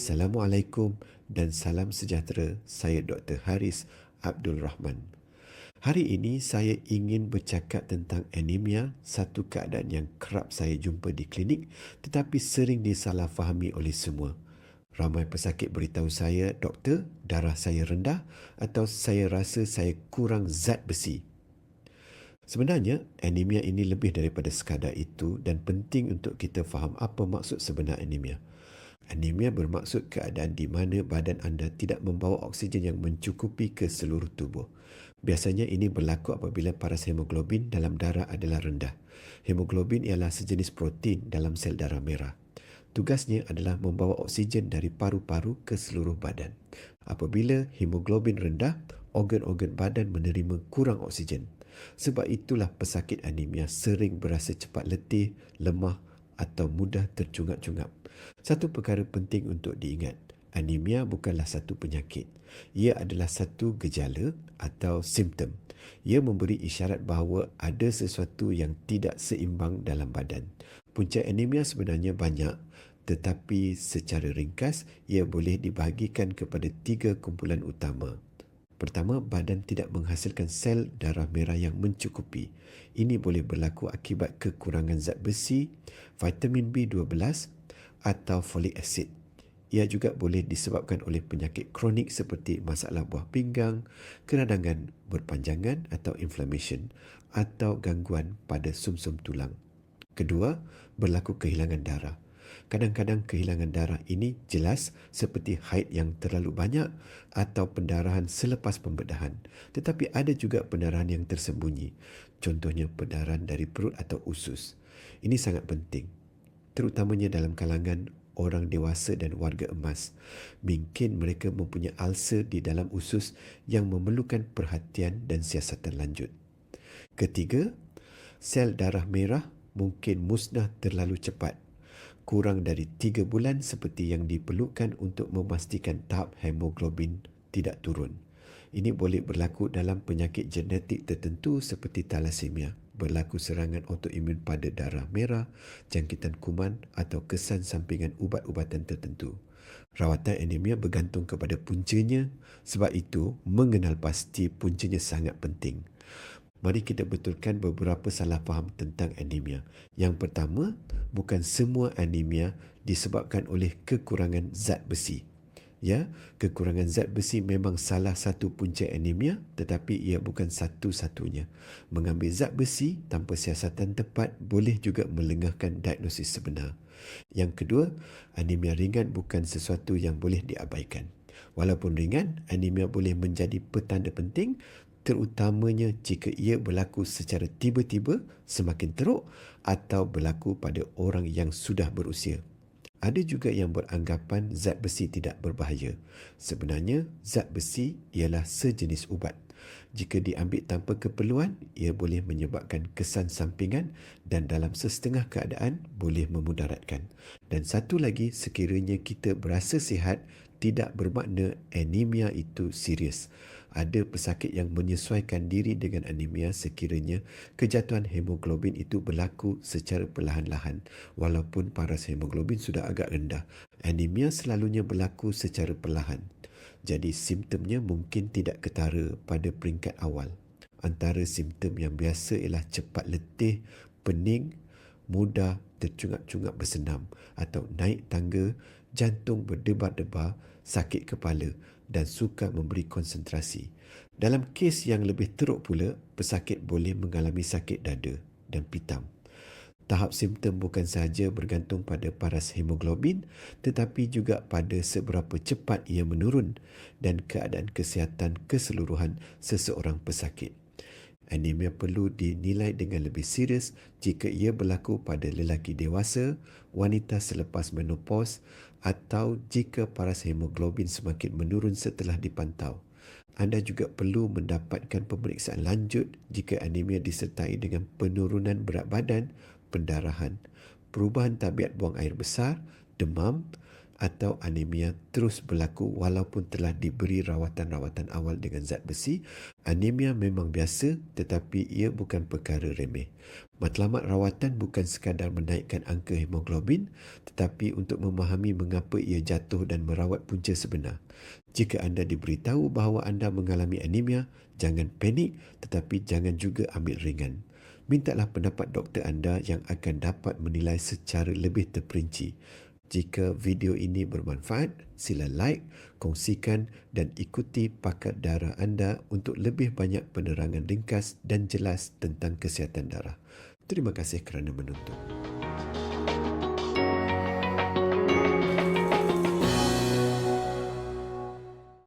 Assalamualaikum dan salam sejahtera. Saya Dr. Haris Abdul Rahman. Hari ini saya ingin bercakap tentang anemia, satu keadaan yang kerap saya jumpa di klinik tetapi sering disalahfahami oleh semua. Ramai pesakit beritahu saya, "Doktor, darah saya rendah," atau "Saya rasa saya kurang zat besi." Sebenarnya, anemia ini lebih daripada sekadar itu dan penting untuk kita faham apa maksud sebenar anemia. Anemia bermaksud keadaan di mana badan anda tidak membawa oksigen yang mencukupi ke seluruh tubuh. Biasanya ini berlaku apabila paras hemoglobin dalam darah adalah rendah. Hemoglobin ialah sejenis protein dalam sel darah merah. Tugasnya adalah membawa oksigen dari paru-paru ke seluruh badan. Apabila hemoglobin rendah, organ-organ badan menerima kurang oksigen. Sebab itulah pesakit anemia sering berasa cepat letih, lemah atau mudah tercungap-cungap. Satu perkara penting untuk diingat, anemia bukanlah satu penyakit. Ia adalah satu gejala atau simptom. Ia memberi isyarat bahawa ada sesuatu yang tidak seimbang dalam badan. Punca anemia sebenarnya banyak, tetapi secara ringkas ia boleh dibahagikan kepada 3 kumpulan utama. Pertama, badan tidak menghasilkan sel darah merah yang mencukupi. Ini boleh berlaku akibat kekurangan zat besi, vitamin B12 atau folic acid. Ia juga boleh disebabkan oleh penyakit kronik seperti masalah buah pinggang, keradangan berpanjangan atau inflammation, atau gangguan pada sumsum tulang. Kedua, berlaku kehilangan darah. Kadang-kadang kehilangan darah ini jelas seperti haid yang terlalu banyak atau pendarahan selepas pembedahan. Tetapi ada juga pendarahan yang tersembunyi. Contohnya pendarahan dari perut atau usus. Ini sangat penting, terutamanya dalam kalangan orang dewasa dan warga emas. Mungkin mereka mempunyai ulcer di dalam usus yang memerlukan perhatian dan siasatan lanjut. Ketiga, sel darah merah mungkin musnah terlalu cepat. Kurang dari 3 bulan seperti yang diperlukan untuk memastikan tahap hemoglobin tidak turun. Ini boleh berlaku dalam penyakit genetik tertentu seperti thalassemia, berlaku serangan autoimun pada darah merah, jangkitan kuman atau kesan sampingan ubat-ubatan tertentu. Rawatan anemia bergantung kepada puncanya, sebab itu mengenal pasti puncanya sangat penting. Mari kita betulkan beberapa salah faham tentang anemia. Yang pertama, bukan semua anemia disebabkan oleh kekurangan zat besi. Ya, kekurangan zat besi memang salah satu punca anemia, tetapi ia bukan satu-satunya. Mengambil zat besi tanpa siasatan tepat boleh juga melengahkan diagnosis sebenar. Yang kedua, anemia ringan bukan sesuatu yang boleh diabaikan. Walaupun ringan, anemia boleh menjadi petanda penting, terutamanya jika ia berlaku secara tiba-tiba, semakin teruk atau berlaku pada orang yang sudah berusia. Ada juga yang beranggapan zat besi tidak berbahaya. Sebenarnya, zat besi ialah sejenis ubat. Jika diambil tanpa keperluan, ia boleh menyebabkan kesan sampingan dan dalam setengah keadaan boleh memudaratkan. Dan satu lagi, sekiranya kita berasa sihat, tidak bermakna anemia itu serius. Ada pesakit yang menyesuaikan diri dengan anemia sekiranya kejatuhan hemoglobin itu berlaku secara perlahan-lahan walaupun paras hemoglobin sudah agak rendah. Anemia selalunya berlaku secara perlahan. Jadi simptomnya mungkin tidak ketara pada peringkat awal. Antara simptom yang biasa ialah cepat letih, pening, mudah tercungap-cungap bersenam atau naik tangga, jantung berdebar-debar, sakit kepala dan sukar memberi konsentrasi. Dalam kes yang lebih teruk pula, pesakit boleh mengalami sakit dada dan pitam. Tahap simptom bukan sahaja bergantung pada paras hemoglobin, tetapi juga pada seberapa cepat ia menurun dan keadaan kesihatan keseluruhan seseorang pesakit. Anemia perlu dinilai dengan lebih serius jika ia berlaku pada lelaki dewasa, wanita selepas menopause atau jika paras hemoglobin semakin menurun setelah dipantau. Anda juga perlu mendapatkan pemeriksaan lanjut jika anemia disertai dengan penurunan berat badan, pendarahan, perubahan tabiat buang air besar, demam, atau anemia terus berlaku walaupun telah diberi rawatan-rawatan awal dengan zat besi, anemia memang biasa tetapi ia bukan perkara remeh. Matlamat rawatan bukan sekadar menaikkan angka hemoglobin tetapi untuk memahami mengapa ia jatuh dan merawat punca sebenar. Jika anda diberitahu bahawa anda mengalami anemia, jangan panik tetapi jangan juga ambil ringan. Mintalah pendapat doktor anda yang akan dapat menilai secara lebih terperinci. Jika video ini bermanfaat, sila like, kongsikan dan ikuti pakar darah anda untuk lebih banyak penerangan ringkas dan jelas tentang kesihatan darah. Terima kasih kerana menonton.